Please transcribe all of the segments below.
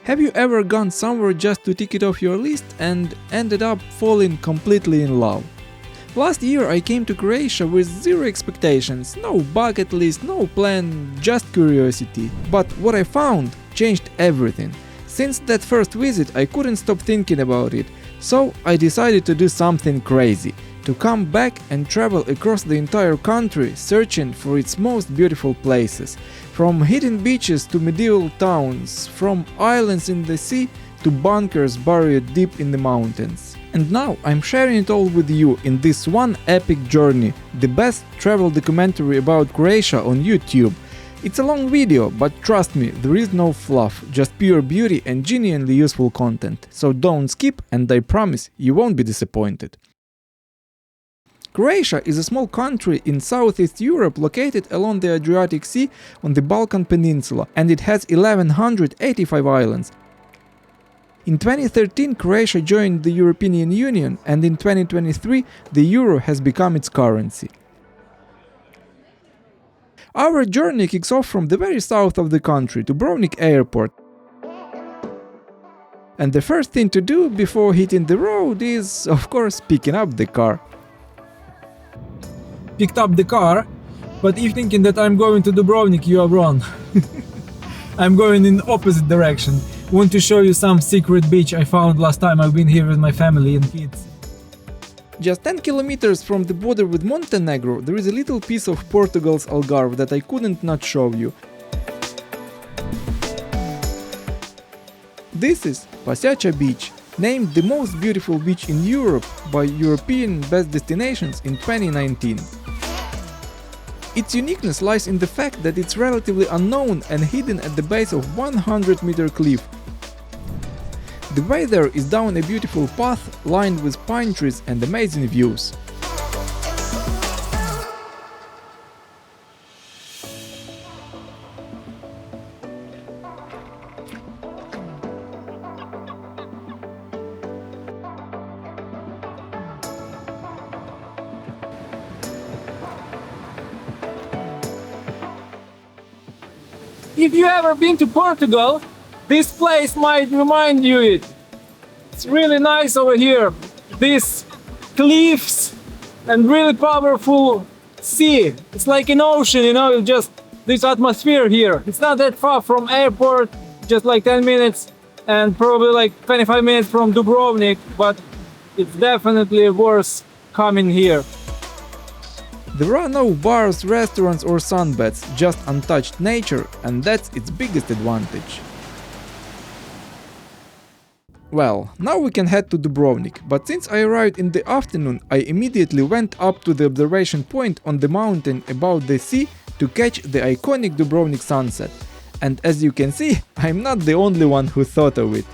Have you ever gone somewhere just to tick it off your list and ended up falling completely in love? Last year I came to Croatia with zero expectations, no bucket list, no plan, just curiosity. But what I found changed everything. Since that first visit I couldn't stop thinking about it, so I decided to do something crazy. To come back and travel across the entire country searching for its most beautiful places. From hidden beaches to medieval towns, from islands in the sea to bunkers buried deep in the mountains. And now I'm sharing it all with you in this one epic journey, the best travel documentary about Croatia on YouTube. It's a long video, but trust me, there is no fluff, just pure beauty and genuinely useful content. So don't skip and I promise you won't be disappointed. Croatia is a small country in Southeast Europe located along the Adriatic Sea on the Balkan Peninsula, and it has 1185 islands. In 2013 Croatia joined the European Union, and in 2023 the euro has become its currency. Our journey kicks off from the very south of the country, Dubrovnik airport. And the first thing to do before hitting the road is, of course, picking up the car. Picked up the car, but if thinking that I'm going to Dubrovnik, you are wrong. I'm going in opposite direction. Want to show you some secret beach I found last time I've been here with my family and kids. Just 10 kilometers from the border with Montenegro, there is a little piece of Portugal's Algarve that I couldn't not show you. This is Pelješac Beach, named the most beautiful beach in Europe by European Best Destinations in 2019. Its uniqueness lies in the fact that it's relatively unknown and hidden at the base of 100-meter cliff. The way there is down a beautiful path lined with pine trees and amazing views. If you ever been to Portugal, this place might remind you it. It's really nice over here. These cliffs and really powerful sea. It's like an ocean, you know, just this atmosphere here. It's not that far from airport, just like 10 minutes and probably like 25 minutes from Dubrovnik, but it's definitely worth coming here. There are no bars, restaurants or sunbeds, just untouched nature, and that's its biggest advantage. Well, now we can head to Dubrovnik, but since I arrived in the afternoon, I immediately went up to the observation point on the mountain above the sea to catch the iconic Dubrovnik sunset. And as you can see, I'm not the only one who thought of it.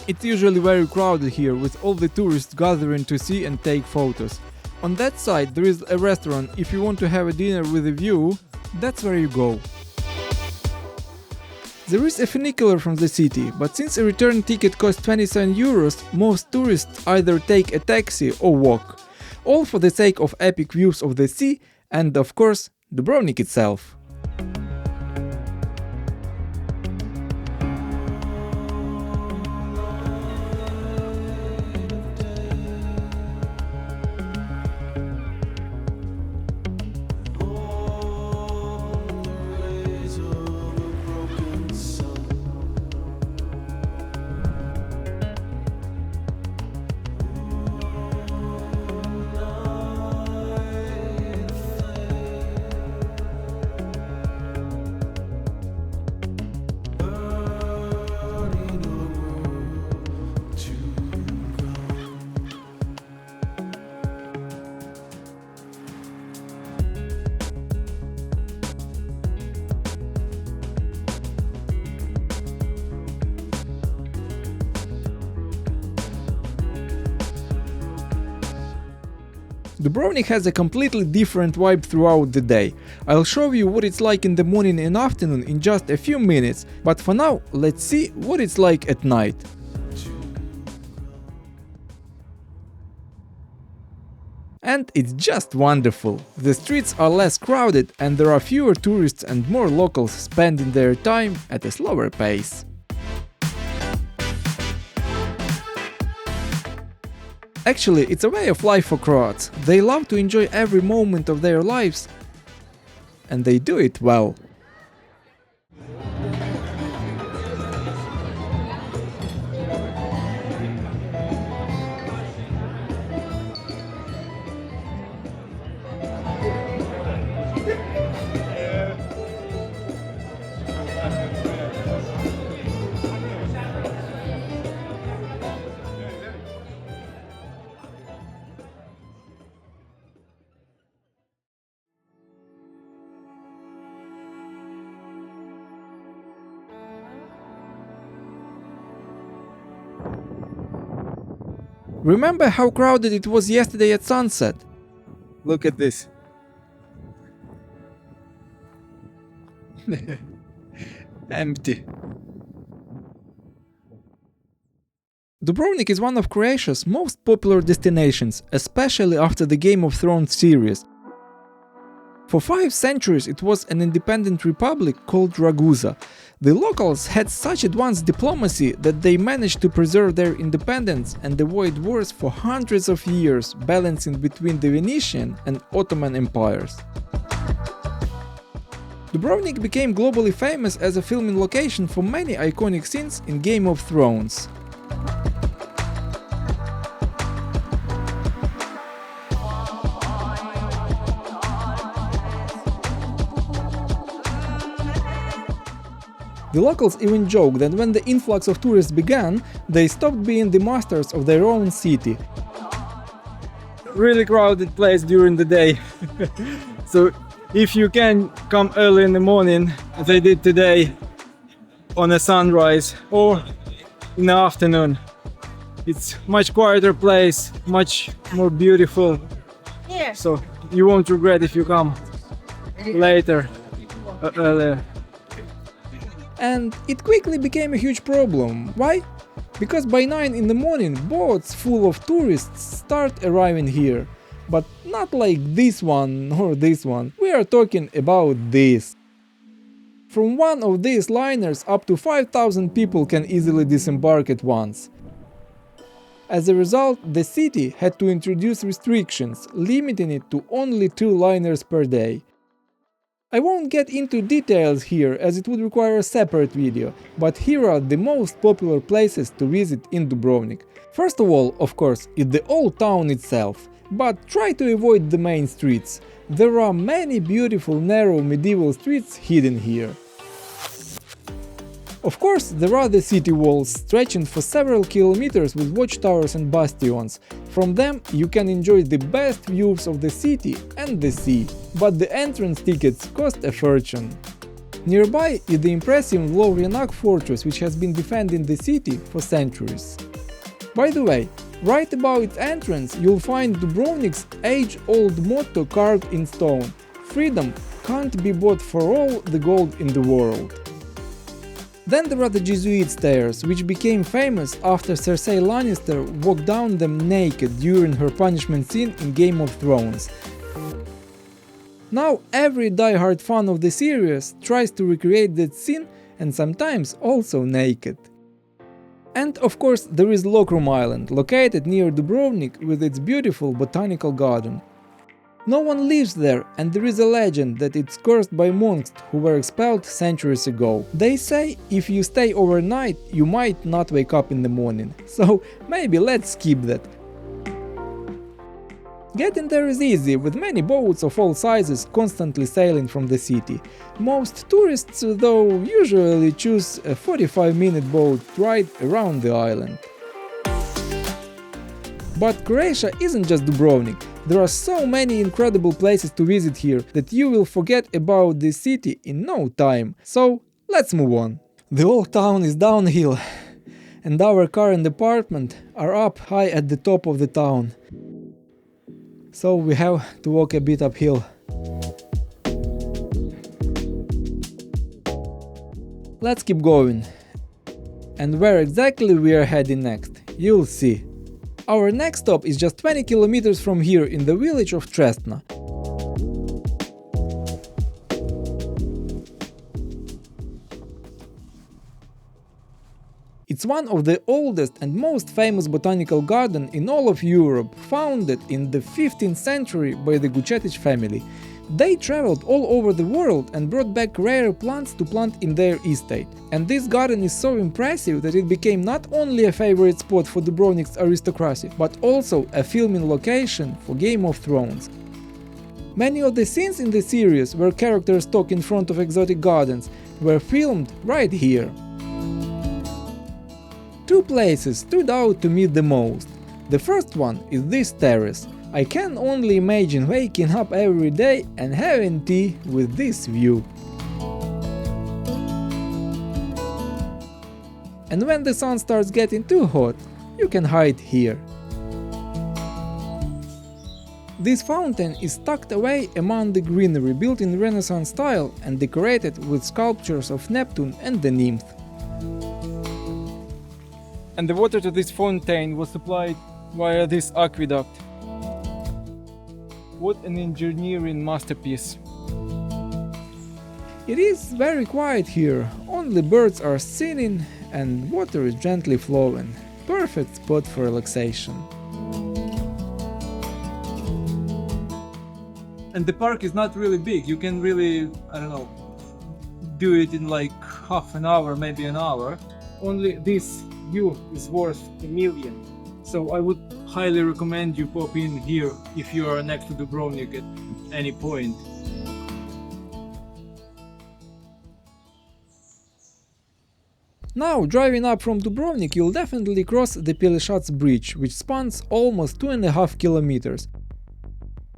It's usually very crowded here, with all the tourists gathering to see and take photos. On that side there is a restaurant. If you want to have a dinner with a view, that's where you go. There is a funicular from the city, but since a return ticket costs 27 euros, most tourists either take a taxi or walk. All for the sake of epic views of the sea and, of course, Dubrovnik itself. Dubrovnik has a completely different vibe throughout the day. I'll show you what it's like in the morning and afternoon in just a few minutes, but for now, let's see what it's like at night. And it's just wonderful. The streets are less crowded and there are fewer tourists and more locals spending their time at a slower pace. Actually, it's a way of life for Croats. They love to enjoy every moment of their lives, and they do it well. Remember how crowded it was yesterday at sunset? Look at this. Empty. Dubrovnik is one of Croatia's most popular destinations, especially after the Game of Thrones series. For 5 centuries it was an independent republic called Ragusa. The locals had such advanced diplomacy that they managed to preserve their independence and avoid wars for hundreds of years, balancing between the Venetian and Ottoman empires. Dubrovnik became globally famous as a filming location for many iconic scenes in Game of Thrones. The locals even joke that when the influx of tourists began, they stopped being the masters of their own city. Really crowded place during the day. So if you can come early in the morning, as I did today, on a sunrise or in the afternoon, it's much quieter place, much more beautiful. Yeah. So you won't regret if you come later, earlier. And it quickly became a huge problem. Why? Because by 9 in the morning boats full of tourists start arriving here. But not like this one or this one, we are talking about this. From one of these liners up to 5,000 people can easily disembark at once. As a result, the city had to introduce restrictions, limiting it to only 2 liners per day. I won't get into details here as it would require a separate video, but here are the most popular places to visit in Dubrovnik. First of all, of course, is the old town itself, but try to avoid the main streets. There are many beautiful narrow medieval streets hidden here. Of course, there are the city walls, stretching for several kilometers with watchtowers and bastions. From them you can enjoy the best views of the city and the sea, but the entrance tickets cost a fortune. Nearby is the impressive Lovrijenac fortress, which has been defending the city for centuries. By the way, right above its entrance you'll find Dubrovnik's age-old motto carved in stone: "Freedom can't be bought for all the gold in the world." Then there are the Jesuit stairs, which became famous after Cersei Lannister walked down them naked during her punishment scene in Game of Thrones. Now every die-hard fan of the series tries to recreate that scene, and sometimes also naked. And of course there is Lokrum Island, located near Dubrovnik with its beautiful botanical garden. No one lives there, and there is a legend that it's cursed by monks who were expelled centuries ago. They say if you stay overnight you might not wake up in the morning, so maybe let's skip that. Getting there is easy, with many boats of all sizes constantly sailing from the city. Most tourists, though, usually choose a 45-minute boat ride around the island. But Croatia isn't just Dubrovnik. There are so many incredible places to visit here that you will forget about this city in no time. So let's move on. The old town is downhill, and our car and apartment are up high at the top of the town. So we have to walk a bit uphill. Let's keep going. And where exactly we are heading next, you'll see. Our next stop is just 20 kilometers from here in the village of Trestna. It's one of the oldest and most famous botanical gardens in all of Europe, founded in the 15th century by the Gucetic family. They traveled all over the world and brought back rare plants to plant in their estate. And this garden is so impressive that it became not only a favorite spot for Dubrovnik's aristocracy, but also a filming location for Game of Thrones. Many of the scenes in the series where characters talk in front of exotic gardens were filmed right here. Two places stood out to me the most. The first one is this terrace. I can only imagine waking up every day and having tea with this view. And when the sun starts getting too hot, you can hide here. This fountain is tucked away among the greenery, built in Renaissance style and decorated with sculptures of Neptune and the nymph. And the water to this fountain was supplied via this aqueduct. What an engineering masterpiece! It is very quiet here, only birds are singing and water is gently flowing. Perfect spot for relaxation. And the park is not really big, you can really, do it in like half an hour, maybe an hour. Only this view is worth $1 million. So I would highly recommend you pop in here if you are next to Dubrovnik at any point. Now, driving up from Dubrovnik, you'll definitely cross the Pelješac Bridge, which spans almost 2.5 kilometers.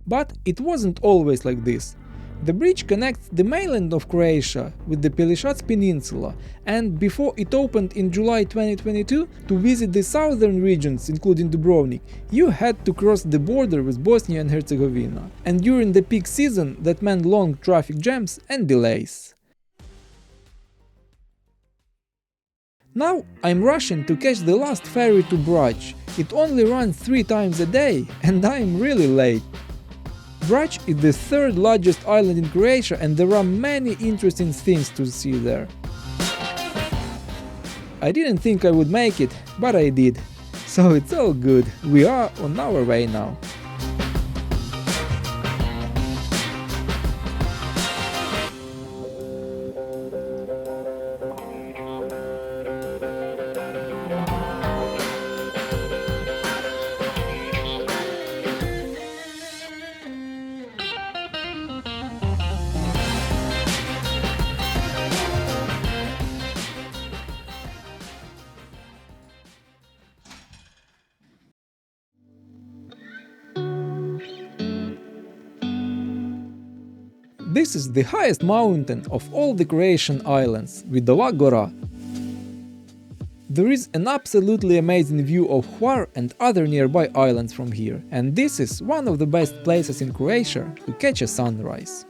But it wasn't always like this. The bridge connects the mainland of Croatia with the Pelješac Peninsula, and before it opened in July 2022, to visit the southern regions, including Dubrovnik, you had to cross the border with Bosnia and Herzegovina. And during the peak season, that meant long traffic jams and delays. Now I'm rushing to catch the last ferry to Brač. It only runs 3 times a day, and I'm really late. Brač is the third largest island in Croatia, and there are many interesting things to see there. I didn't think I would make it, but I did. So it's all good, we are on our way now. This is the highest mountain of all the Croatian islands, Vidova Gora. There is an absolutely amazing view of Hvar and other nearby islands from here, and this is one of the best places in Croatia to catch a sunrise.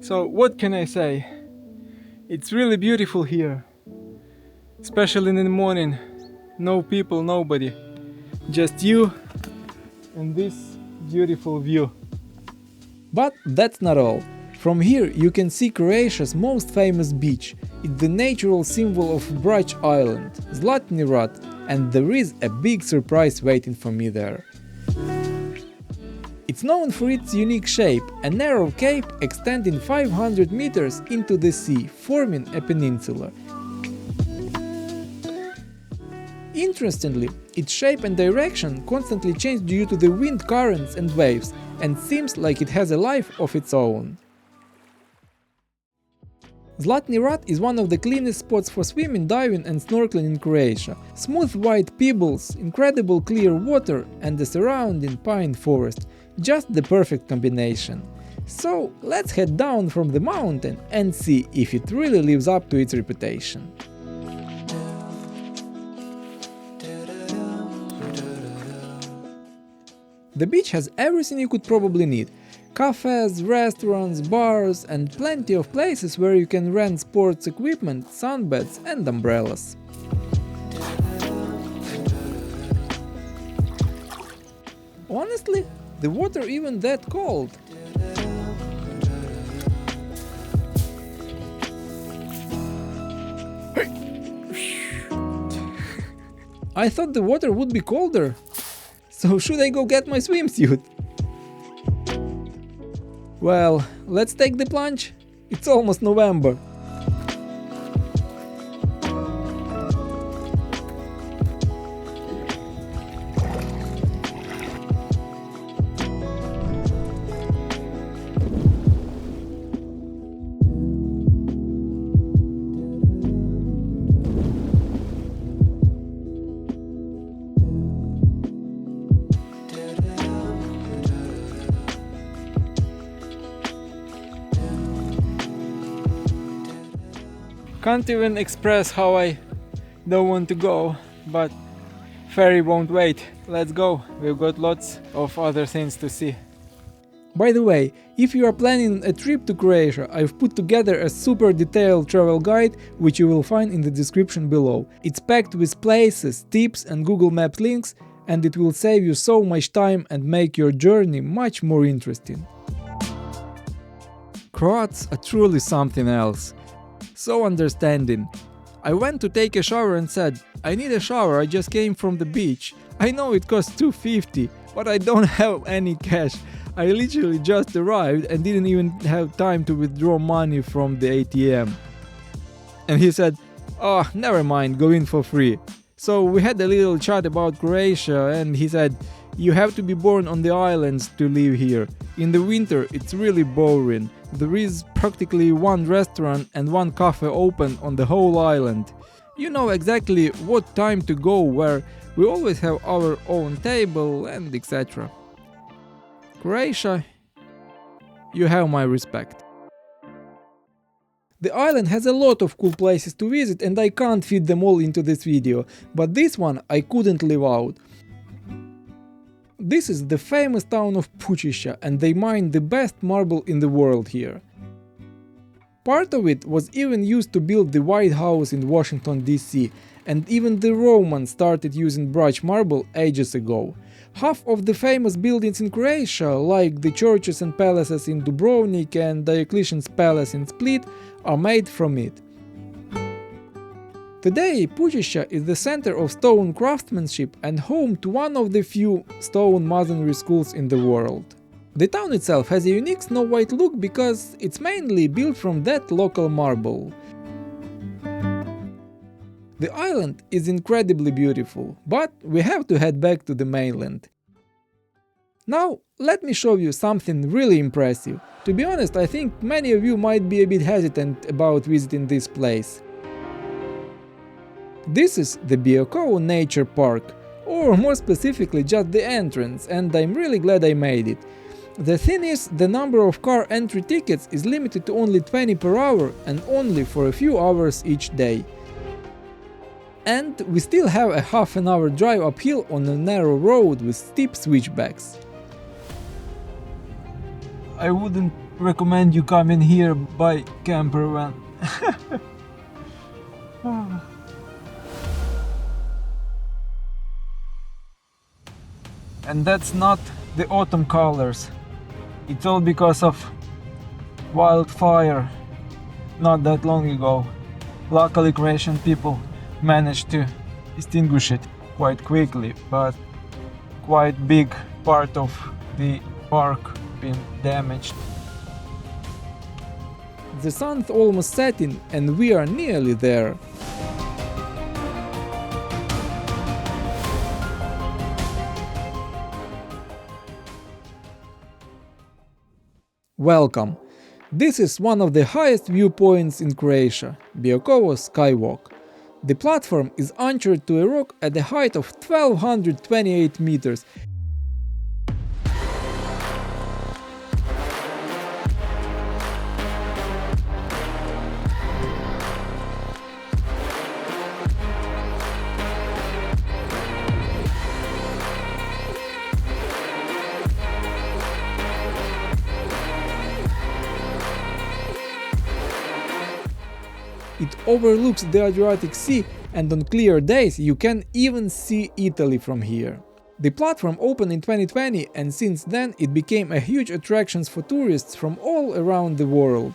So what can I say? It's really beautiful here, especially in the morning. No people, nobody, just you and this beautiful view. But that's not all. From here you can see Croatia's most famous beach. It's the natural symbol of Brač Island, Zlatni Rat, and there is a big surprise waiting for me there. It's known for its unique shape, a narrow cape extending 500 meters into the sea, forming a peninsula. Interestingly, its shape and direction constantly change due to the wind currents and waves, and seems like it has a life of its own. Zlatni Rat is one of the cleanest spots for swimming, diving and snorkeling in Croatia. Smooth white pebbles, incredible clear water and the surrounding pine forest. Just the perfect combination. So let's head down from the mountain and see if it really lives up to its reputation. The beach has everything you could probably need. Cafes, restaurants, bars and plenty of places where you can rent sports equipment, sunbeds and umbrellas. Honestly, the water even that cold. I thought the water would be colder. So should I go get my swimsuit? Well, let's take the plunge. It's almost November. Can't even express how I don't want to go, but ferry won't wait. Let's go, we've got lots of other things to see. By the way, if you are planning a trip to Croatia, I've put together a super detailed travel guide which you will find in the description below. It's packed with places, tips and Google Maps links, and it will save you so much time and make your journey much more interesting. Croats are truly something else. So understanding. I went to take a shower and said, I need a shower, I just came from the beach. I know it costs $2.50, but I don't have any cash. I literally just arrived and didn't even have time to withdraw money from the ATM. And he said, oh, never mind, go in for free. So we had a little chat about Croatia and he said, you have to be born on the islands to live here. In the winter it's really boring. There is practically one restaurant and one cafe open on the whole island. You know exactly what time to go where, we always have our own table and etc. Croatia, you have my respect. The island has a lot of cool places to visit and I can't fit them all into this video, but this one I couldn't leave out. This is the famous town of Pučišća and they mine the best marble in the world here. Part of it was even used to build the White House in Washington DC, and even the Romans started using Bruch marble ages ago. Half of the famous buildings in Croatia, like the churches and palaces in Dubrovnik and Diocletian's palace in Split, are made from it. Today, Pučišća is the center of stone craftsmanship and home to one of the few stone masonry schools in the world. The town itself has a unique snow-white look because it's mainly built from that local marble. The island is incredibly beautiful, but we have to head back to the mainland. Now, let me show you something really impressive. To be honest, I think many of you might be a bit hesitant about visiting this place. This is the Biokovo Nature Park, or more specifically just the entrance, and I'm really glad I made it. The thing is, the number of car entry tickets is limited to only 20 per hour and only for a few hours each day. And we still have a half an hour drive uphill on a narrow road with steep switchbacks. I wouldn't recommend you coming here by camper van. And that's not the autumn colors. It's all because of wildfire not that long ago. Luckily Croatian people managed to extinguish it quite quickly, but quite big part of the park been damaged. The sun's almost setting and we are nearly there. Welcome! This is one of the highest viewpoints in Croatia, Biokovo skywalk. The platform is anchored to a rock at a height of 1228 meters. It overlooks the Adriatic Sea, and on clear days you can even see Italy from here. The platform opened in 2020, and since then it became a huge attraction for tourists from all around the world.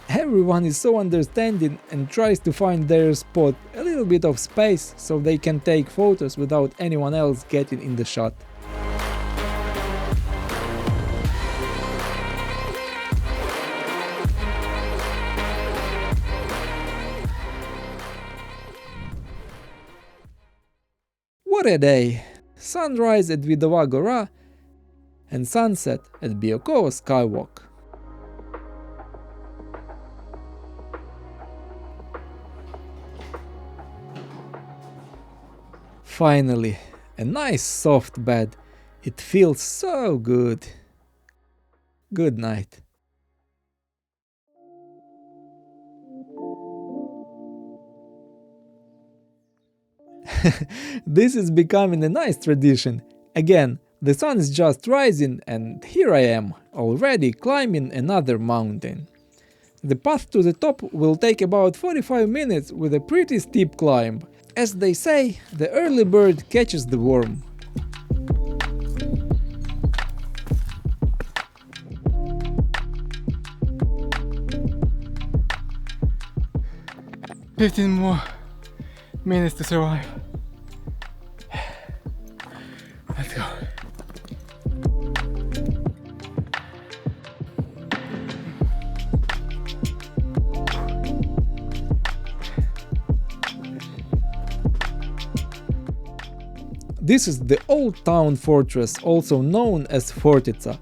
Everyone is so understanding and tries to find their spot, a little bit of space, so they can take photos without anyone else getting in the shot. What a day! Sunrise at Vidova Gora and sunset at Biokovo skywalk. Finally, a nice soft bed. It feels so good. Good night. This is becoming a nice tradition. Again, the sun is just rising and here I am, already climbing another mountain. The path to the top will take about 45 minutes with a pretty steep climb. As they say, the early bird catches the worm. "15 more minutes to survive. Let's go." This is the old town fortress, also known as Fortica.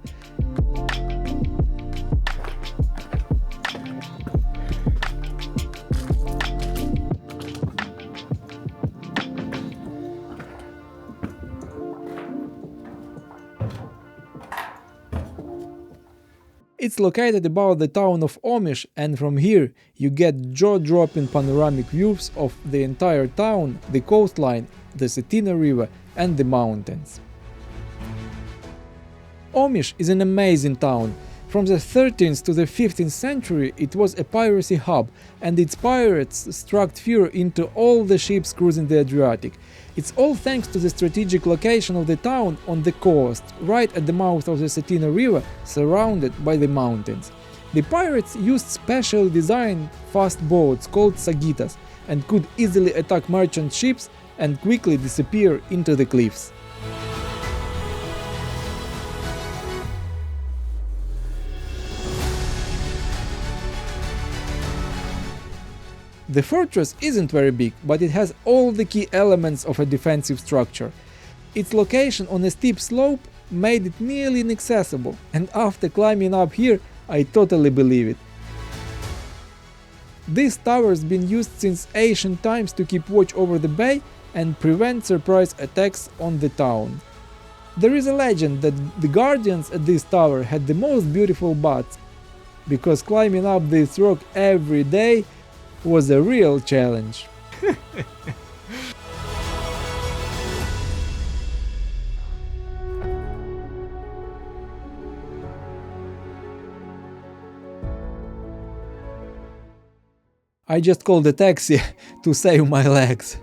It's located above the town of Omiš, and from here you get jaw-dropping panoramic views of the entire town, the coastline, the Cetina River and the mountains. Omiš is an amazing town. From the 13th to the 15th century it was a piracy hub, and its pirates struck fear into all the ships cruising the Adriatic. It's all thanks to the strategic location of the town on the coast, right at the mouth of the Cetina River, surrounded by the mountains. The pirates used specially designed fast boats called sagitas and could easily attack merchant ships and quickly disappear into the cliffs. The fortress isn't very big, but it has all the key elements of a defensive structure. Its location on a steep slope made it nearly inaccessible, and after climbing up here, I totally believe it. This tower has been used since ancient times to keep watch over the bay and prevent surprise attacks on the town. There is a legend that the guardians at this tower had the most beautiful butts, because climbing up this rock every day was a real challenge. I just called a taxi to save my legs.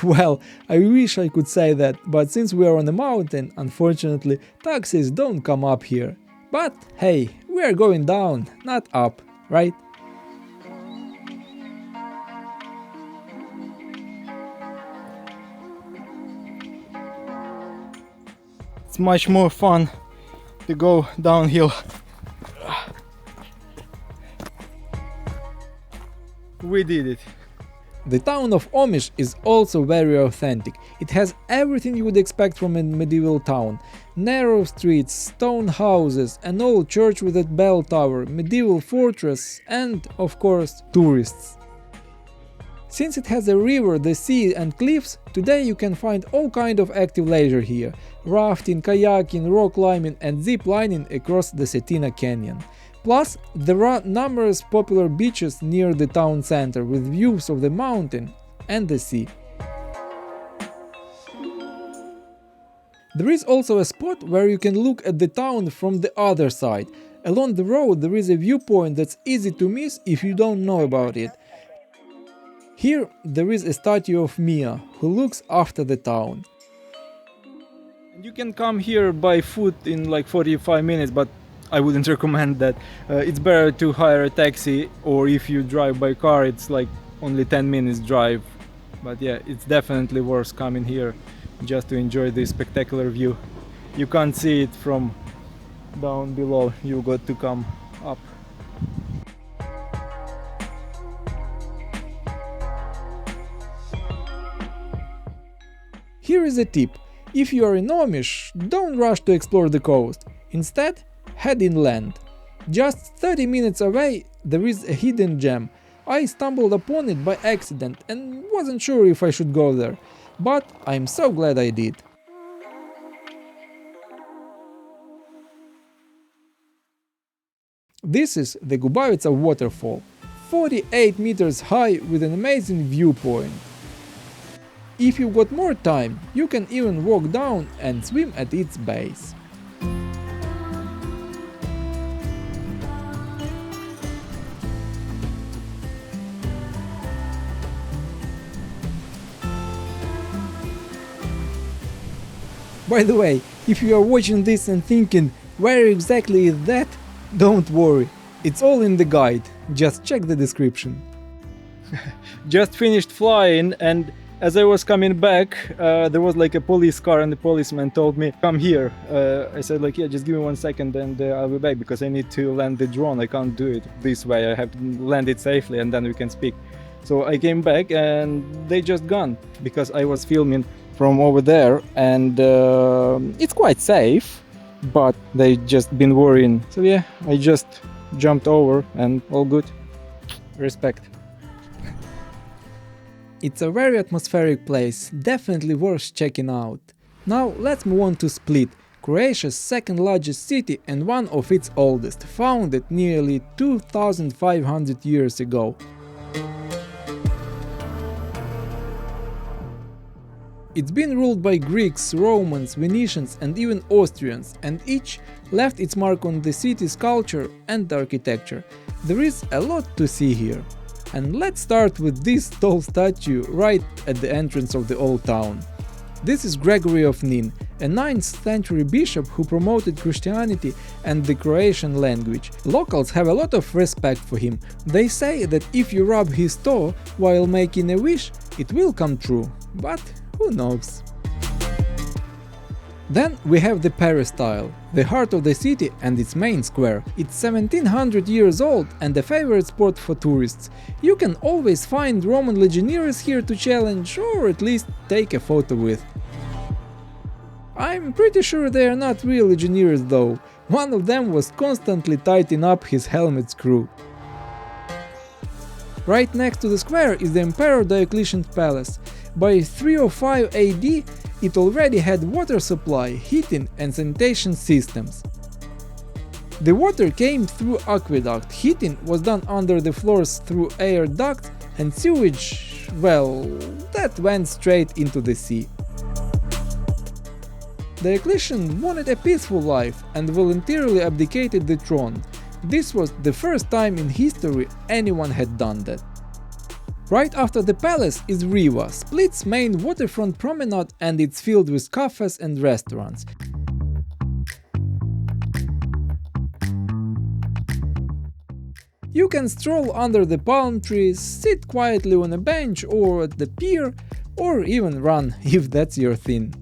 Well, I wish I could say that, but since we are on a mountain, unfortunately, taxis don't come up here. But hey, we are going down, not up, right? It's much more fun to go downhill. We did it. The town of Omiš is also very authentic. It has everything you would expect from a medieval town. Narrow streets, stone houses, an old church with a bell tower, medieval fortress and, of course, tourists. Since it has a river, the sea and cliffs, today you can find all kind of active leisure here. Rafting, kayaking, rock climbing and zip lining across the Cetina Canyon. Plus, there are numerous popular beaches near the town center with views of the mountain and the sea. There is also a spot where you can look at the town from the other side. Along the road there is a viewpoint that's easy to miss if you don't know about it. Here there is a statue of Mia, who looks after the town. You can come here by foot in like 45 minutes, but I wouldn't recommend that. It's better to hire a taxi, or if you drive by car it's like only 10 minutes drive. But yeah, it's definitely worth coming here just to enjoy this spectacular view. You can't see it from down below, you got to come up. Here is a tip. If you are in Omiš, don't rush to explore the coast. Instead, head inland. Just 30 minutes away there is a hidden gem. I stumbled upon it by accident and wasn't sure if I should go there, but I'm so glad I did. This is the Gubavica waterfall, 48 meters high with an amazing viewpoint. If you've got more time, you can even walk down and swim at its base. By the way, if you are watching this and thinking, where exactly is that? Don't worry, it's all in the guide, just check the description. Just finished flying, and as I was coming back, there was like a police car and the policeman told me, come here. I said like, yeah, just give me 1 second and I'll be back because I need to land the drone. I can't do it this way, I have to land it safely and then we can speak. So I came back and they just gone because I was filming from over there, and it's quite safe, but they just been worrying. So yeah, I just jumped over and all good. Respect. It's a very atmospheric place, definitely worth checking out. Now let's move on to Split, Croatia's second largest city and one of its oldest, founded nearly 2500 years ago. It's been ruled by Greeks, Romans, Venetians and even Austrians, and each left its mark on the city's culture and architecture. There is a lot to see here. And let's start with this tall statue right at the entrance of the old town. This is Gregory of Nin, a 9th century bishop who promoted Christianity and the Croatian language. Locals have a lot of respect for him. They say that if you rub his toe while making a wish, it will come true. But who knows? Then we have the peristyle, the heart of the city and its main square. It's 1700 years old and a favorite spot for tourists. You can always find Roman legionnaires here to challenge or at least take a photo with. I'm pretty sure they are not real legionnaires though. One of them was constantly tightening up his helmet screw. Right next to the square is the Emperor Diocletian's palace. By 305 AD, it already had water supply, heating and sanitation systems. The water came through aqueduct, heating was done under the floors through air ducts, and sewage, well, that went straight into the sea. Diocletian wanted a peaceful life and voluntarily abdicated the throne. This was the first time in history anyone had done that. Right after the palace is Riva, Split's main waterfront promenade, and it's filled with cafes and restaurants. You can stroll under the palm trees, sit quietly on a bench or at the pier, or even run if that's your thing.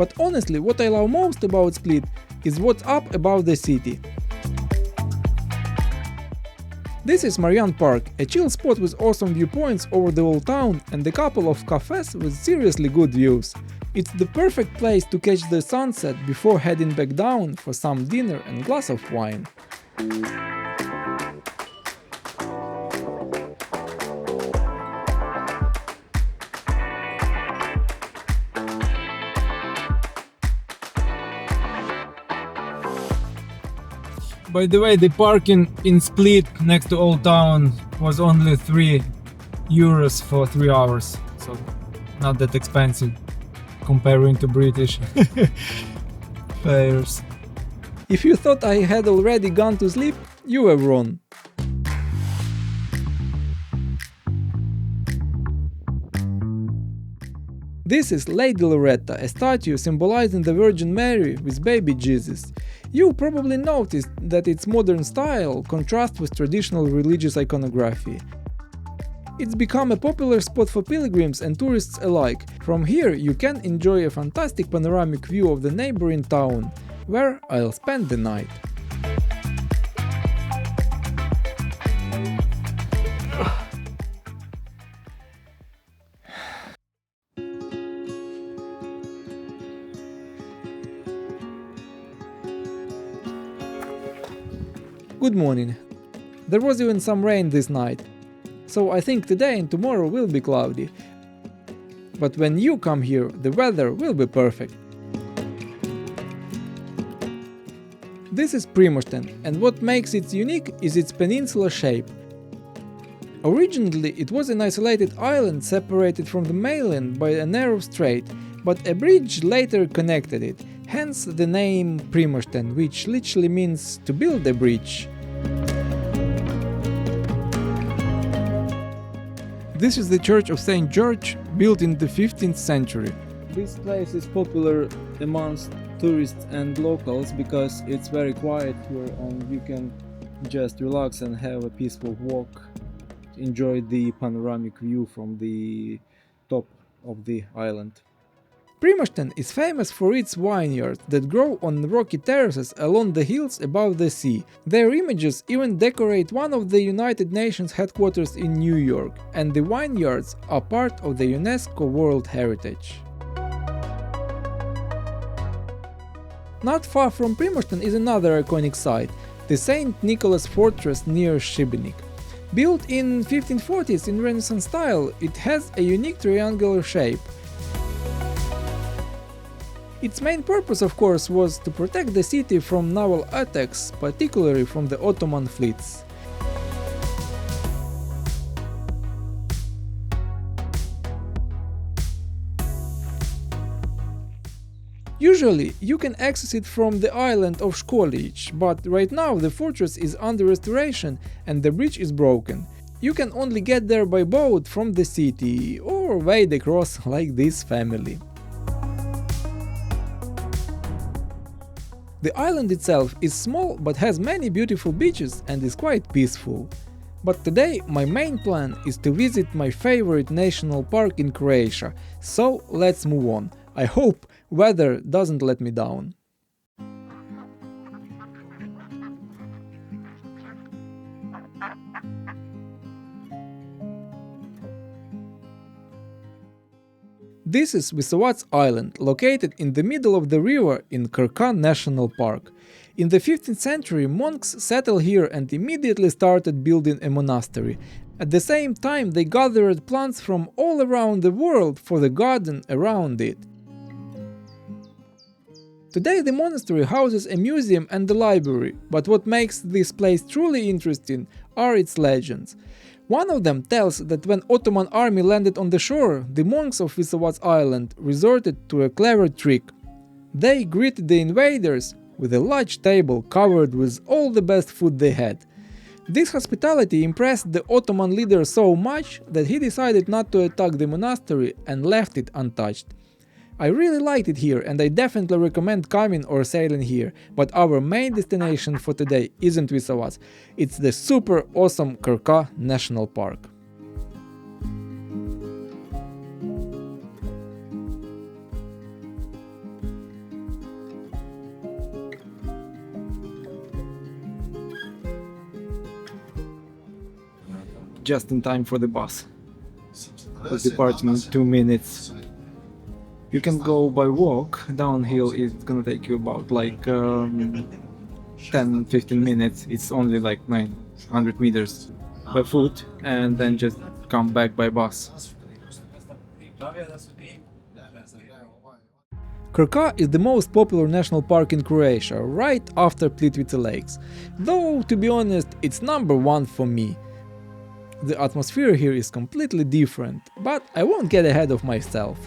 But honestly, what I love most about Split is what's up above the city. This is Marian Park, a chill spot with awesome viewpoints over the old town and a couple of cafes with seriously good views. It's the perfect place to catch the sunset before heading back down for some dinner and glass of wine. By the way, the parking in Split next to Old Town was only €3 for 3 hours, so not that expensive comparing to British fares. If you thought I had already gone to sleep, you were wrong. This is Lady Loretta, a statue symbolizing the Virgin Mary with baby Jesus. You probably noticed that its modern style contrasts with traditional religious iconography. It's become a popular spot for pilgrims and tourists alike. From here you can enjoy a fantastic panoramic view of the neighboring town, where I'll spend the night. Good morning. There was even some rain this night, so I think today and tomorrow will be cloudy. But when you come here, the weather will be perfect. This is Primošten, and what makes it unique is its peninsula shape. Originally it was an isolated island separated from the mainland by a narrow strait, but a bridge later connected it. Hence the name Primošten, which literally means to build a bridge. This is the Church of St. George, built in the 15th century. This place is popular amongst tourists and locals because it's very quiet here and you can just relax and have a peaceful walk, enjoy the panoramic view from the top of the island. Primošten is famous for its vineyards that grow on rocky terraces along the hills above the sea. Their images even decorate one of the United Nations headquarters in New York, and the vineyards are part of the UNESCO World Heritage. Not far from Primošten is another iconic site, the St. Nicholas Fortress near Šibenik. Built in 1540s in Renaissance style, it has a unique triangular shape. Its main purpose, of course, was to protect the city from naval attacks, particularly from the Ottoman fleets. Usually, you can access it from the island of Školić, but right now the fortress is under restoration and the bridge is broken. You can only get there by boat from the city, or wade across like this family. The island itself is small but has many beautiful beaches and is quite peaceful. But today my main plan is to visit my favorite national park in Croatia, so let's move on. I hope weather doesn't let me down. This is Visovac Island, located in the middle of the river in Krka National Park. In the 15th century, monks settled here and immediately started building a monastery. At the same time, they gathered plants from all around the world for the garden around it. Today the monastery houses a museum and a library, but what makes this place truly interesting are its legends. One of them tells that when Ottoman army landed on the shore, the monks of Visovac Island resorted to a clever trick. They greeted the invaders with a large table covered with all the best food they had. This hospitality impressed the Ottoman leader so much that he decided not to attack the monastery and left it untouched. I really liked it here and I definitely recommend coming or sailing here, but our main destination for today isn't Visovac, it's the super awesome Krka National Park. just in time for the bus. The departure in 2 minutes. You can go by walk. Downhill it's gonna take you about like 10-15 minutes. It's only like 900 meters by foot, and then just come back by bus. Krka is the most popular national park in Croatia, right after Plitvice Lakes. Though, to be honest, it's number one for me. The atmosphere here is completely different, but I won't get ahead of myself.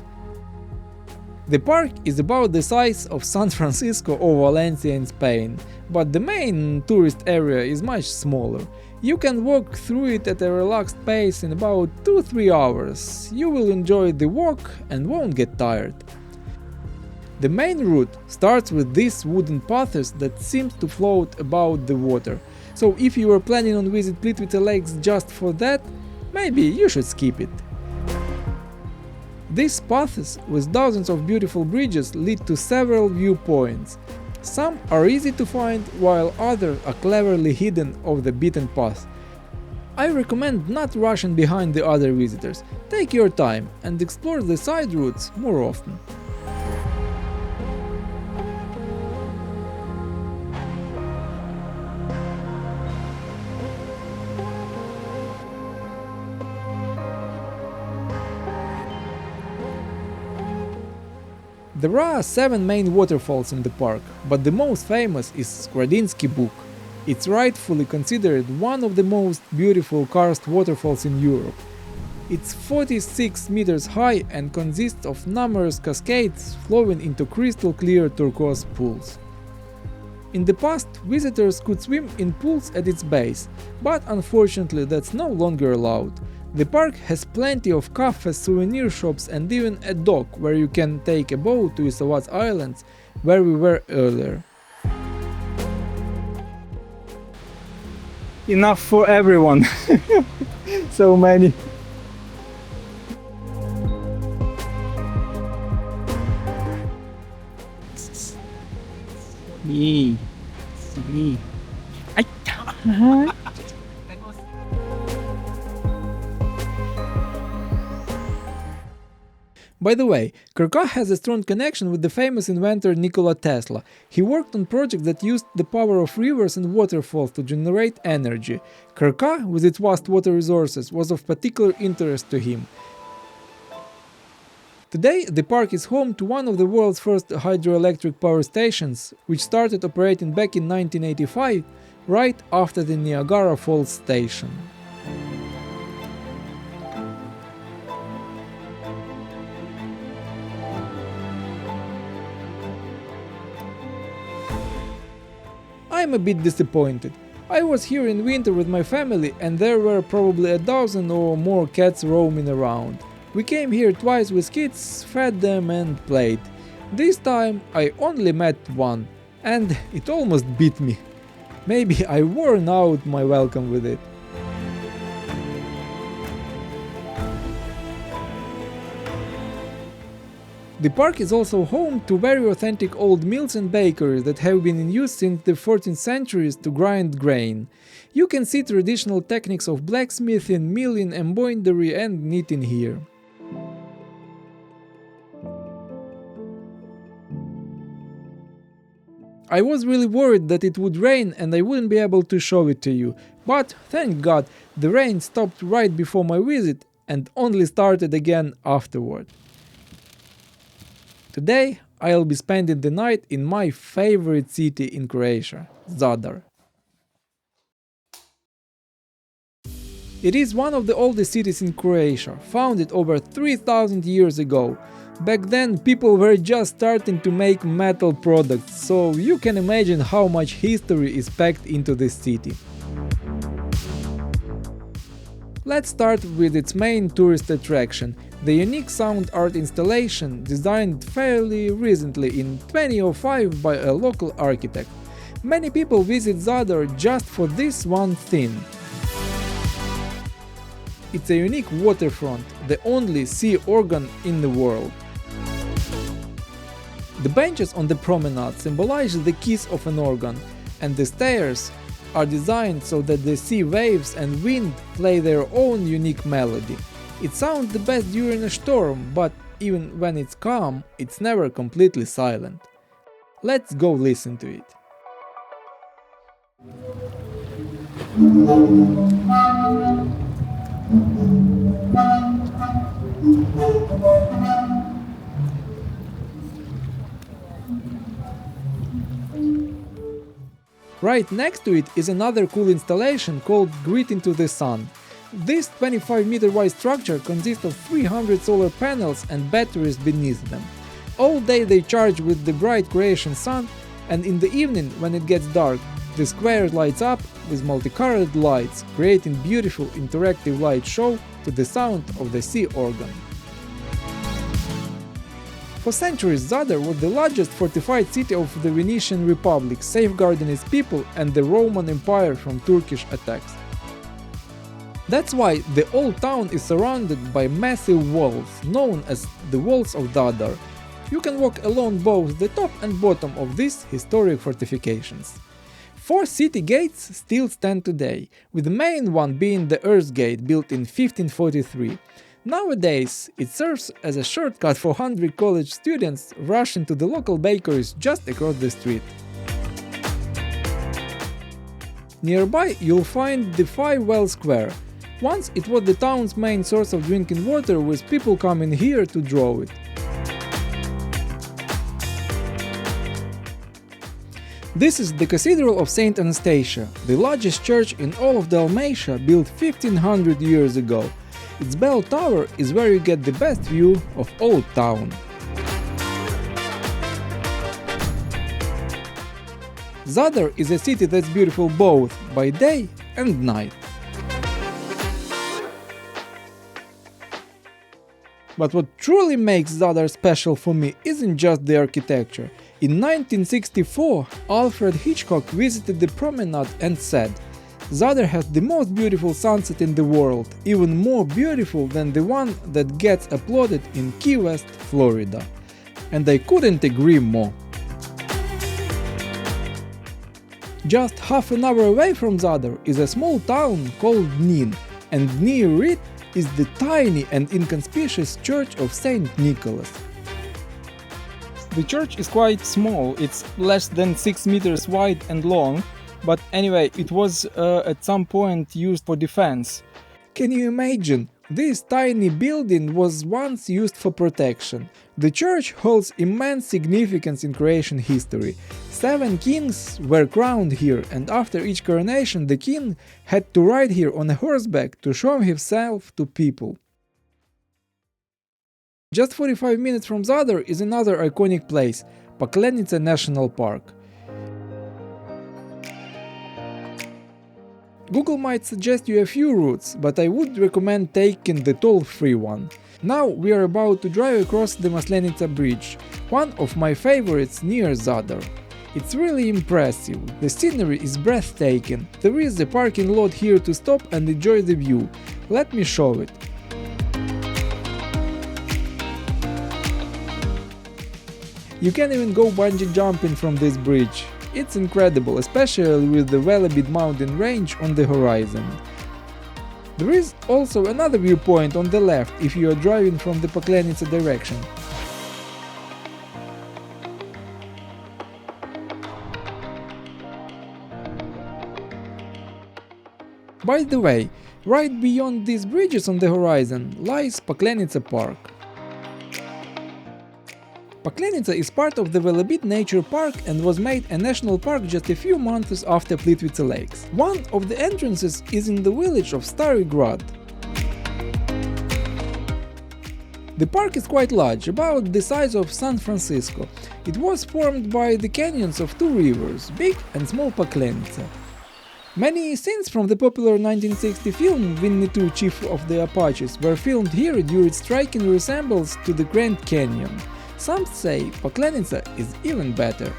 The park is about the size of San Francisco or Valencia in Spain, but the main tourist area is much smaller. You can walk through it at a relaxed pace in about 2-3 hours. You will enjoy the walk and won't get tired. The main route starts with these wooden paths that seems to float above the water. So if you were planning on visit Plitvice Lakes just for that, maybe you should skip it. These paths with dozens of beautiful bridges lead to several viewpoints. Some are easy to find, while others are cleverly hidden off the beaten path. I recommend not rushing behind the other visitors. Take your time and explore the side routes more often. There are 7 main waterfalls in the park, but the most famous is Skradinsky Buk. It's rightfully considered one of the most beautiful karst waterfalls in Europe. It's 46 meters high and consists of numerous cascades flowing into crystal clear turquoise pools. In the past, visitors could swim in pools at its base, but unfortunately that's no longer allowed. The park has plenty of cafes, souvenir shops and even a dock where you can take a boat to Isavat Islands, where we were earlier. Enough for everyone. So many. Me. By the way, Krka has a strong connection with the famous inventor Nikola Tesla. He worked on projects that used the power of rivers and waterfalls to generate energy. Krka, with its vast water resources, was of particular interest to him. Today, the park is home to one of the world's first hydroelectric power stations, which started operating back in 1985, right after the Niagara Falls station. I'm a bit disappointed. I was here in winter with my family and there were probably a dozen or more cats roaming around. We came here twice with kids, fed them and played. This time I only met one, and it almost beat me. Maybe I worn out my welcome with it. The park is also home to very authentic old mills and bakeries that have been in use since the 14th centuries to grind grain. You can see traditional techniques of blacksmithing, milling, embroidery and knitting here. I was really worried that it would rain and I wouldn't be able to show it to you, but thank God the rain stopped right before my visit and only started again afterward. Today I'll be spending the night in my favorite city in Croatia, Zadar. It is one of the oldest cities in Croatia, founded over 3000 years ago. Back then people were just starting to make metal products, so you can imagine how much history is packed into this city. Let's start with its main tourist attraction, the unique sound art installation designed fairly recently in 2005 by a local architect. Many people visit Zadar just for this one thing. It's a unique waterfront, the only sea organ in the world. The benches on the promenade symbolize the keys of an organ, and the stairs are designed so that the sea waves and wind play their own unique melody. It sounds the best during a storm, but even when it's calm, it's never completely silent. Let's go listen to it. Right next to it is another cool installation called Greeting to the Sun. This 25-meter wide structure consists of 300 solar panels and batteries beneath them. All day they charge with the bright Croatian sun, and in the evening, when it gets dark, the square lights up with multicolored lights, creating beautiful interactive light show to the sound of the sea organ. For centuries, Zadar was the largest fortified city of the Venetian Republic, safeguarding its people and the Roman Empire from Turkish attacks. That's why the old town is surrounded by massive walls, known as the Walls of Zadar. You can walk along both the top and bottom of these historic fortifications. 4 city gates still stand today, with the main one being the Earth Gate, built in 1543. Nowadays, it serves as a shortcut for 100 college students rushing to the local bakeries just across the street. Nearby, you'll find the 5-well square. Once it was the town's main source of drinking water, with people coming here to draw it. This is the Cathedral of Saint Anastasia, the largest church in all of Dalmatia, built 1500 years ago. Its bell tower is where you get the best view of Old Town. Zadar is a city that's beautiful both by day and night. But what truly makes Zadar special for me isn't just the architecture. In 1964, Alfred Hitchcock visited the promenade and said, "Zadar has the most beautiful sunset in the world, even more beautiful than the one that gets applauded in Key West, Florida." And I couldn't agree more. Just half an hour away from Zadar is a small town called Nin, and near it is the tiny and inconspicuous church of Saint Nicholas. The church is quite small, it's less than 6 meters wide and long, but anyway, it was at some point used for defense. Can you imagine? This tiny building was once used for protection. The church holds immense significance in Croatian history. 7 kings were crowned here, and after each coronation the king had to ride here on a horseback to show himself to people. Just 45 minutes from Zadar is another iconic place, Paklenica National Park. Google might suggest you a few routes, but I would recommend taking the toll-free one. Now we are about to drive across the Maslenica Bridge, one of my favorites near Zadar. It's really impressive, the scenery is breathtaking, there is a parking lot here to stop and enjoy the view. Let me show it. You can even go bungee jumping from this bridge. It's incredible, especially with the Velebit mountain range on the horizon. There is also another viewpoint on the left if you are driving from the Paklenica direction. By the way, right beyond these bridges on the horizon lies Paklenica Park. Paklenica is part of the Velebit Nature Park and was made a national park just a few months after Plitvice Lakes. One of the entrances is in the village of Stari Grad. The park is quite large, about the size of San Francisco. It was formed by the canyons of 2 rivers, Big and Small Paklenica. Many scenes from the popular 1960 film Winnie II, Chief of the Apaches were filmed here due to its striking resemblance to the Grand Canyon. Some say Paklenica is even better.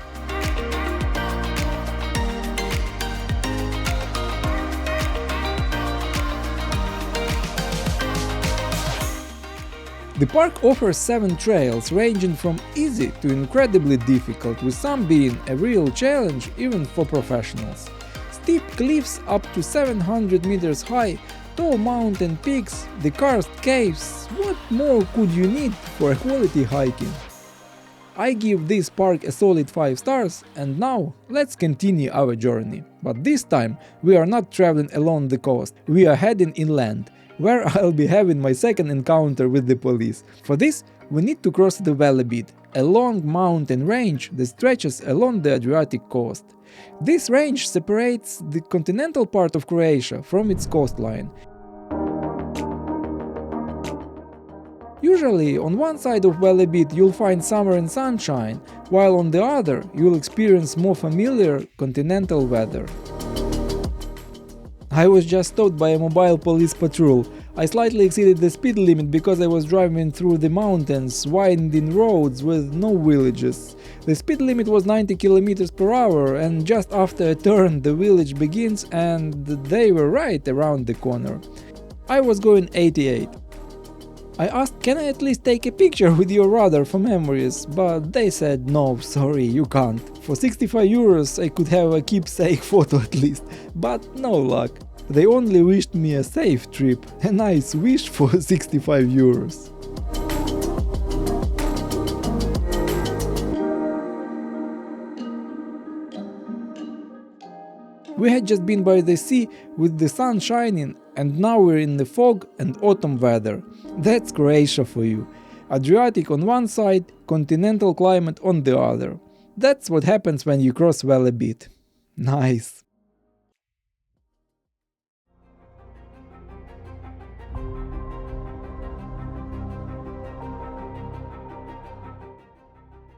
The park offers 7 trails ranging from easy to incredibly difficult, with some being a real challenge even for professionals. Steep cliffs up to 700 meters high, tall mountain peaks, the karst caves, what more could you need for a quality hiking? I give this park a solid 5 stars, and now let's continue our journey. But this time we are not traveling along the coast, we are heading inland, where I'll be having my second encounter with the police. For this we need to cross the Velebit, a long mountain range that stretches along the Adriatic coast. This range separates the continental part of Croatia from its coastline. Usually, on one side of Velebit you'll find summer and sunshine, while on the other you'll experience more familiar continental weather. I was just stopped by a mobile police patrol. I slightly exceeded the speed limit because I was driving through the mountains, winding roads with no villages. The speed limit was 90 km per hour, and just after a turn the village begins and they were right around the corner. I was going 88. I asked, can I at least take a picture with your radar for memories, but they said no, sorry, you can't. For 65 euros I could have a keepsake photo at least, but no luck. They only wished me a safe trip, a nice wish for 65 euros. We had just been by the sea with the sun shining, and now we're in the fog and autumn weather. That's Croatia for you. Adriatic on one side, continental climate on the other. That's what happens when you cross Velebit. Nice.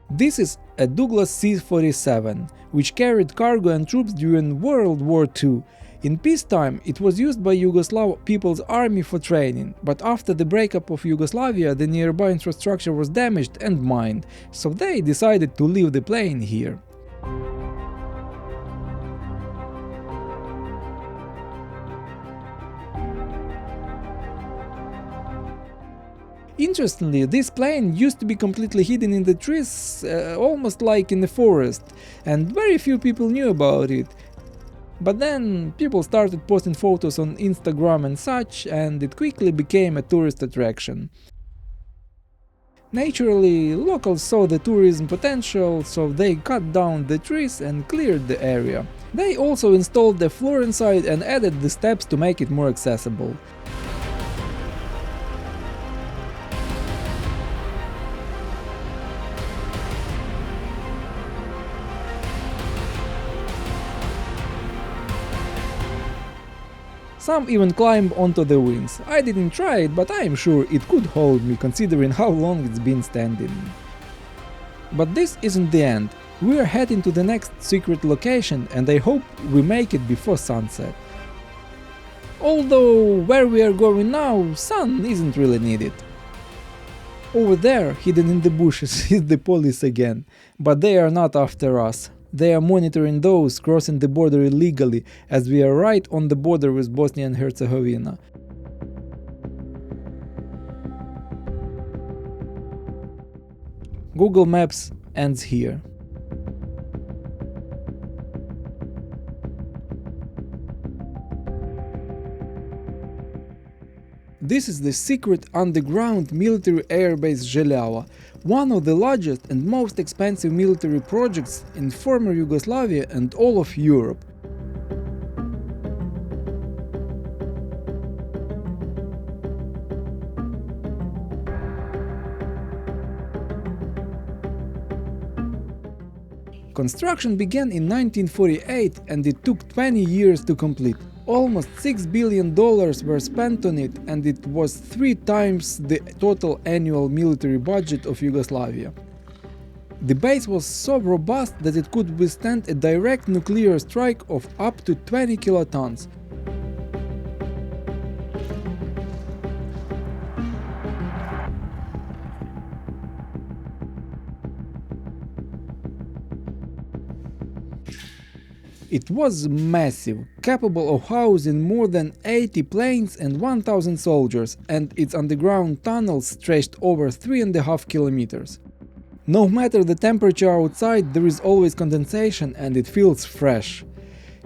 This is a Douglas C-47, which carried cargo and troops during World War II. In peacetime it was used by Yugoslav People's Army for training, but after the breakup of Yugoslavia the nearby infrastructure was damaged and mined, so they decided to leave the plane here. Interestingly, this plane used to be completely hidden in the trees, almost like in the forest, and very few people knew about it. But then people started posting photos on Instagram and such, and it quickly became a tourist attraction. Naturally, locals saw the tourism potential, so they cut down the trees and cleared the area. They also installed the floor inside and added the steps to make it more accessible. Some even climb onto the wings. I didn't try it, but I am sure it could hold me considering how long it's been standing. But this isn't the end. We are heading to the next secret location and I hope we make it before sunset. Although where we are going now, sun isn't really needed. Over there, hidden in the bushes, is the police again, but they are not after us. They are monitoring those crossing the border illegally, as we are right on the border with Bosnia and Herzegovina. Google Maps ends here. This is the secret underground military airbase Željava, one of the largest and most expensive military projects in former Yugoslavia and all of Europe. Construction began in 1948 and it took 20 years to complete. Almost $6 billion were spent on it and it was 3 times the total annual military budget of Yugoslavia. The base was so robust that it could withstand a direct nuclear strike of up to 20 kilotons. It was massive, capable of housing more than 80 planes and 1,000 soldiers, and its underground tunnels stretched over 3.5 kilometers. No matter the temperature outside, there is always condensation and it feels fresh.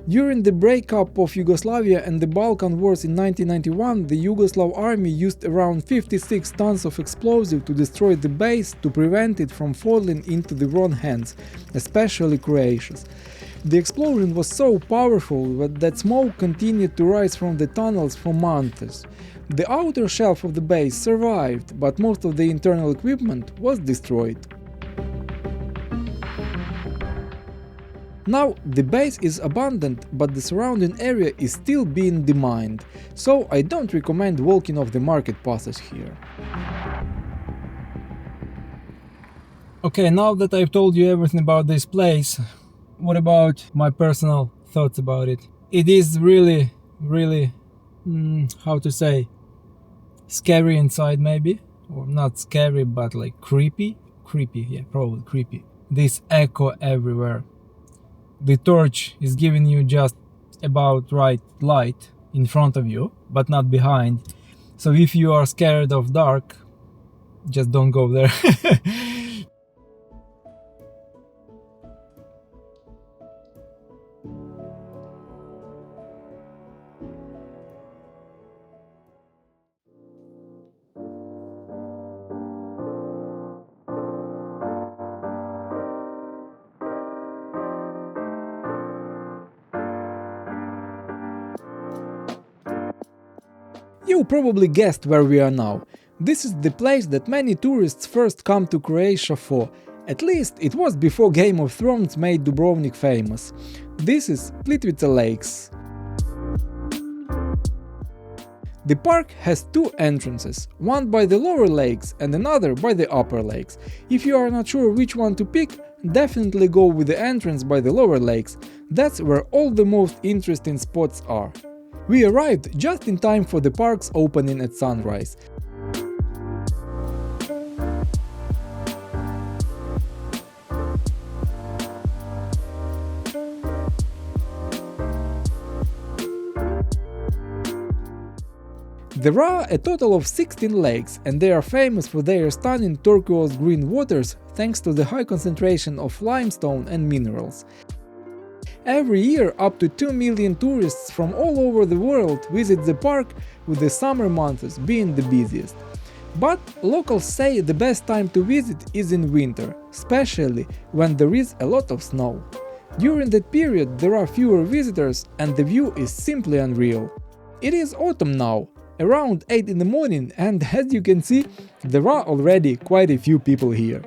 During the breakup of Yugoslavia and the Balkan Wars in 1991, the Yugoslav army used around 56 tons of explosive to destroy the base to prevent it from falling into the wrong hands, especially Croatia's. The explosion was so powerful that smoke continued to rise from the tunnels for months. The outer shelf of the base survived, but most of the internal equipment was destroyed. Now the base is abandoned, but the surrounding area is still being demined, so I don't recommend walking off the market passage here. Okay, now that I've told you everything about this place, what about my personal thoughts about it? It is really, how to say, scary inside maybe, or not scary, but like creepy, yeah, probably creepy. This echo everywhere. The torch is giving you just about right light in front of you, but not behind. So if you are scared of dark, just don't go there. You probably guessed where we are now. This is the place that many tourists first come to Croatia for. At least it was before Game of Thrones made Dubrovnik famous. This is Plitvice Lakes. The park has two entrances, one by the lower lakes and another by the upper lakes. If you are not sure which one to pick, definitely go with the entrance by the lower lakes. That's where all the most interesting spots are. We arrived just in time for the park's opening at sunrise. There are a total of 16 lakes, and they are famous for their stunning turquoise green waters thanks to the high concentration of limestone and minerals. Every year up to 2 million tourists from all over the world visit the park, with the summer months being the busiest. But locals say the best time to visit is in winter, especially when there is a lot of snow. During that period there are fewer visitors and the view is simply unreal. It is autumn now, around 8 in the morning, and as you can see, there are already quite a few people here.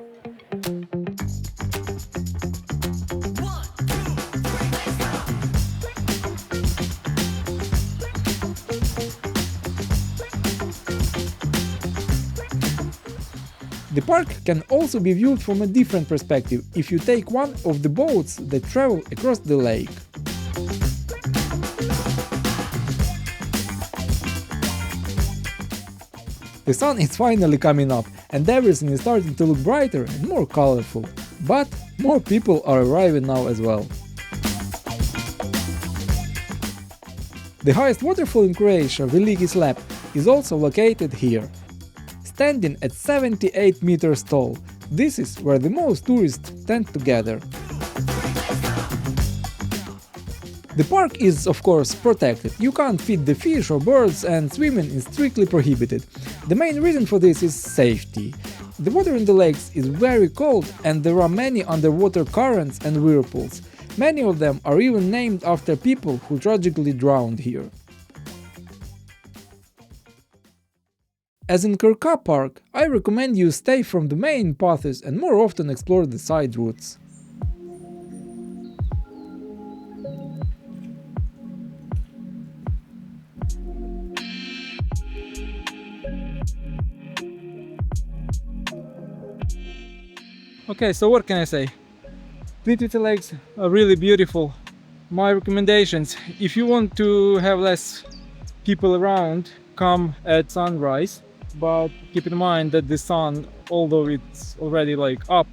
The park can also be viewed from a different perspective if you take one of the boats that travel across the lake. The sun is finally coming up and everything is starting to look brighter and more colorful, but more people are arriving now as well. The highest waterfall in Croatia, Veliki Slap, is also located here. Standing at 78 meters tall, this is where the most tourists tend to gather. The park is of course protected, you can't feed the fish or birds and swimming is strictly prohibited. The main reason for this is safety. The water in the lakes is very cold and there are many underwater currents and whirlpools. Many of them are even named after people who tragically drowned here. As in Krka Park, I recommend you stay from the main paths and more often explore the side routes. Okay, so what can I say? Plitvice Lakes are really beautiful. My recommendations: if you want to have less people around, come at sunrise, but keep in mind that the sun, although it's already like up,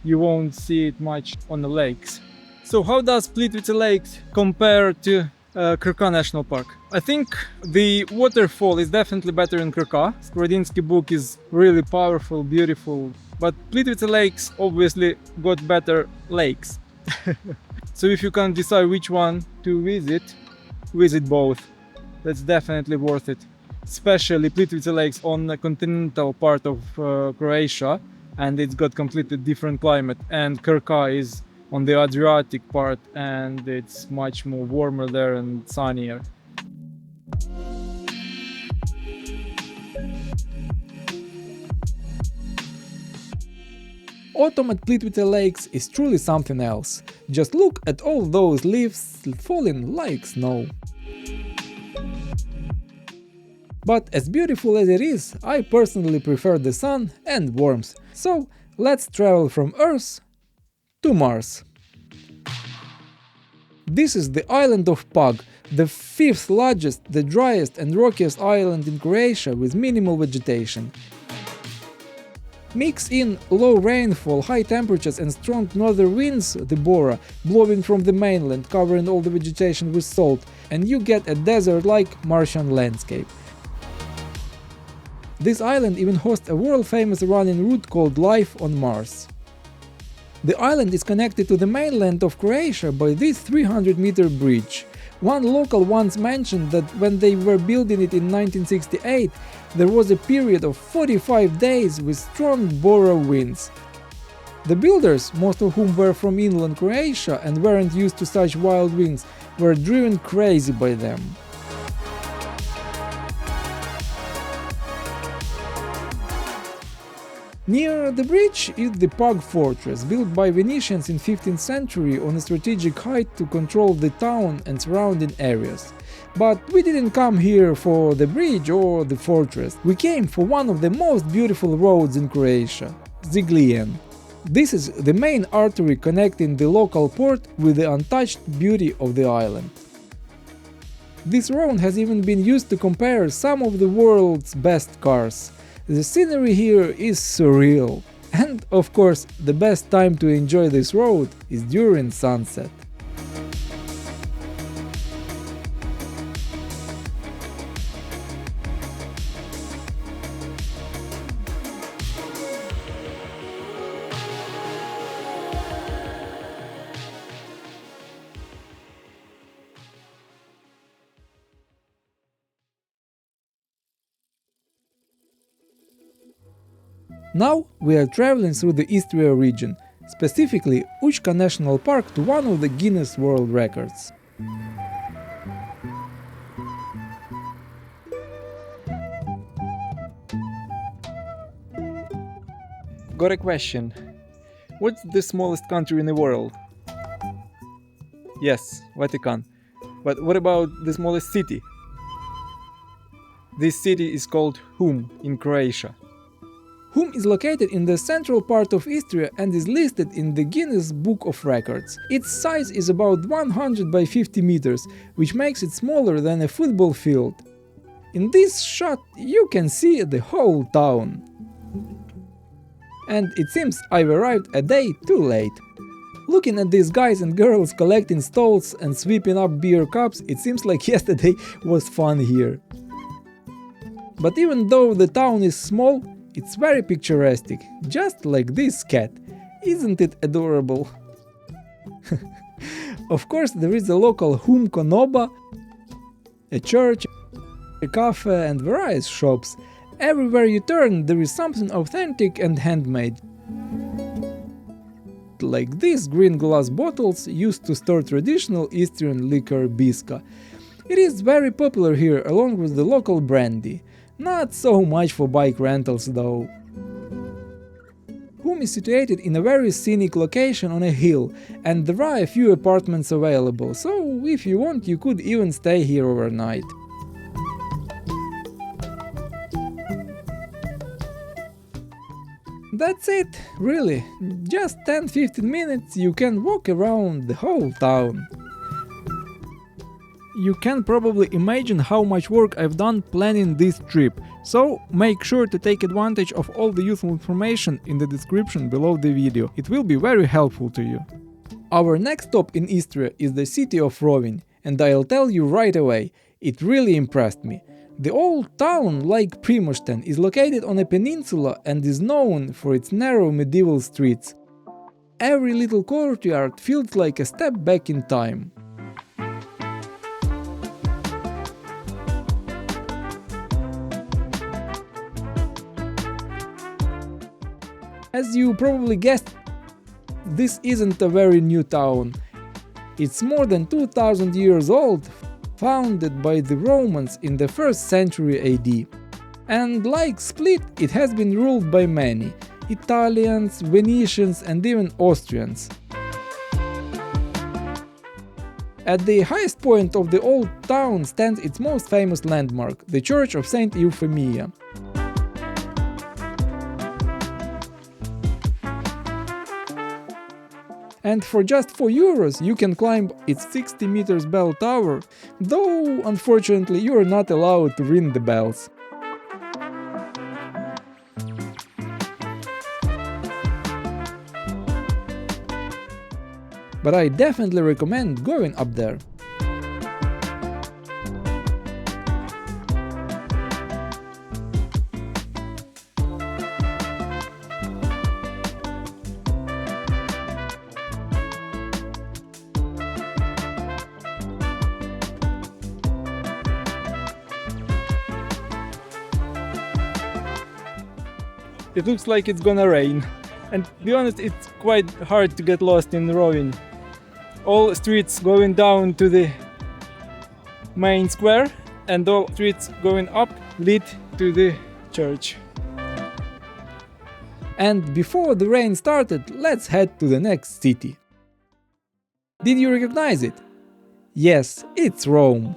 you won't see it much on the lakes. So how does Plitvice Lakes compare to Krka National Park? I think the waterfall is definitely better in Krka. Skrodinsky book is really powerful, beautiful, but Plitvice Lakes obviously got better lakes. So if you can't decide which one to visit both. That's definitely worth it. Especially Plitvice Lakes on the continental part of Croatia, and it's got completely different climate. And Krka is on the Adriatic part, and it's much more warmer there and sunnier. Autumn at Plitvice Lakes is truly something else. Just look at all those leaves falling like snow. But as beautiful as it is, I personally prefer the sun and warmth. So let's travel from Earth to Mars. This is the island of Pag, the fifth largest, the driest and rockiest island in Croatia with minimal vegetation. Mix in low rainfall, high temperatures and strong northern winds, the Bora, blowing from the mainland, covering all the vegetation with salt, and you get a desert-like Martian landscape. This island even hosts a world-famous running route called Life on Mars. The island is connected to the mainland of Croatia by this 300-meter bridge. One local once mentioned that when they were building it in 1968, there was a period of 45 days with strong Bora winds. The builders, most of whom were from inland Croatia and weren't used to such wild winds, were driven crazy by them. Near the bridge is the Pag fortress, built by Venetians in 15th century on a strategic height to control the town and surrounding areas. But we didn't come here for the bridge or the fortress, we came for one of the most beautiful roads in Croatia, Ziglian. This is the main artery connecting the local port with the untouched beauty of the island. This road has even been used to compare some of the world's best cars. The scenery here is surreal, and of course the best time to enjoy this road is during sunset. Now we are traveling through the Istria region, specifically Učka National Park, to one of the Guinness World Records. Got a question. What's the smallest country in the world? Yes, Vatican. But what about the smallest city? This city is called Hum in Croatia. Hum is located in the central part of Istria and is listed in the Guinness Book of Records. Its size is about 100 by 50 meters, which makes it smaller than a football field. In this shot you can see the whole town. And it seems I've arrived a day too late. Looking at these guys and girls collecting stalls and sweeping up beer cups, it seems like yesterday was fun here. But even though the town is small, it's very picturesque, just like this cat. Isn't it adorable? Of course, there is a local Hum Konoba, a church, a cafe and various shops. Everywhere you turn there is something authentic and handmade. Like these green glass bottles used to store traditional Istrian liquor Biska. It is very popular here along with the local brandy. Not so much for bike rentals though. Hum is situated in a very scenic location on a hill, and there are a few apartments available, so if you want you could even stay here overnight. That's it, really. Just 10-15 minutes you can walk around the whole town. You can probably imagine how much work I've done planning this trip, so make sure to take advantage of all the useful information in the description below the video, it will be very helpful to you. Our next stop in Istria is the city of Rovinj, and I'll tell you right away, it really impressed me. The old town, like Primošten, is located on a peninsula and is known for its narrow medieval streets. every little courtyard feels like a step back in time. As you probably guessed, this isn't a very new town. It's more than 2000 years old, founded by the Romans in the 1st century AD. And like Split, it has been ruled by many: Italians, Venetians and even Austrians. At the highest point of the old town stands its most famous landmark, the Church of Saint Euphemia. And for just €4 you can climb its 60 meters bell tower, though unfortunately you are not allowed to ring the bells. But I definitely recommend going up there. It looks like it's gonna rain, and to be honest, it's quite hard to get lost in Rovinj. All streets going down to the main square and all streets going up lead to the church. And before the rain started, let's head to the next city. Did you recognize it? Yes, it's Rome.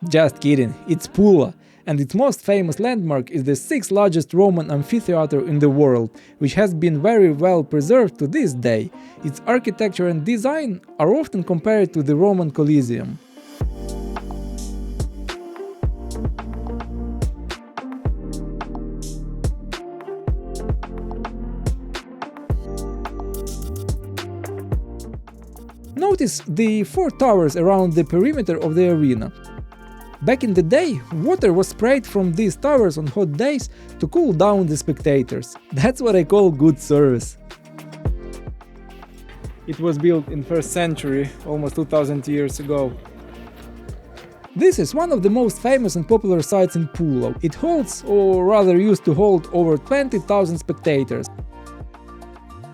Just kidding, it's Pula, and its most famous landmark is the 6th largest Roman amphitheater in the world, which has been very well preserved to this day. Its architecture and design are often compared to the Roman Colosseum. Notice the 4 towers around the perimeter of the arena. Back in the day, water was sprayed from these towers on hot days to cool down the spectators. That's what I call good service. It was built in 1st century, almost 2000 years ago. This is one of the most famous and popular sites in Pula. It holds, or rather used to hold, over 20,000 spectators.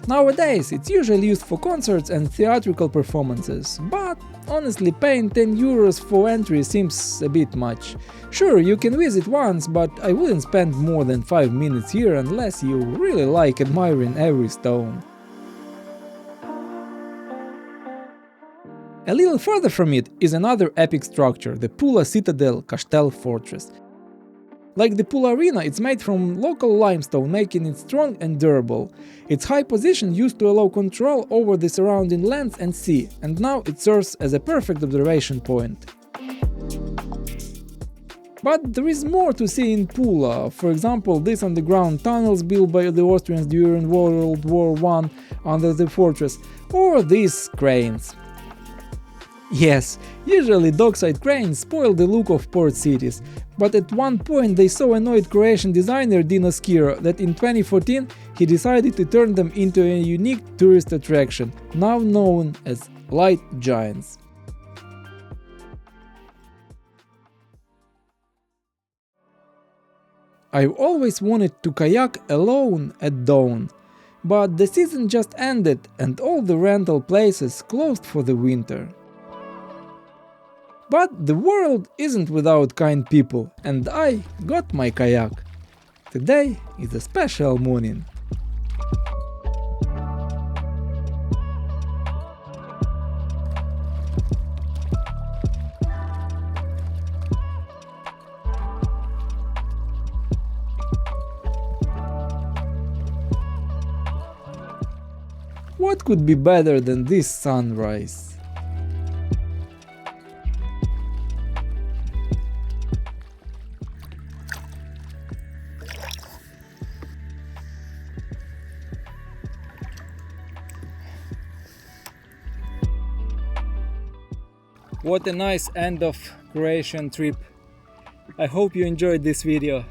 Nowadays, it's usually used for concerts and theatrical performances, but honestly, paying €10 for entry seems a bit much. Sure, you can visit once, but I wouldn't spend more than 5 minutes here unless you really like admiring every stone. A little further from it is another epic structure, the Pula Citadel Castel Fortress. Like the Pula Arena, it's made from local limestone, making it strong and durable. Its high position used to allow control over the surrounding lands and sea, and now it serves as a perfect observation point. But there is more to see in Pula. For example, these underground tunnels built by the Austrians during World War I under the fortress, or these cranes. Yes, usually dockside cranes spoil the look of port cities, but at one point they so annoyed Croatian designer Dino Skira that in 2014 he decided to turn them into a unique tourist attraction, now known as light giants. I've always wanted to kayak alone at dawn, but the season just ended and all the rental places closed for the winter. But the world isn't without kind people, and I got my kayak. Today is a special morning. What could be better than this sunrise? What a nice end of Croatian trip. I hope you enjoyed this video.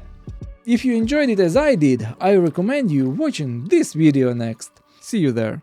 If you enjoyed it as I did, I recommend you watching this video next. See you there.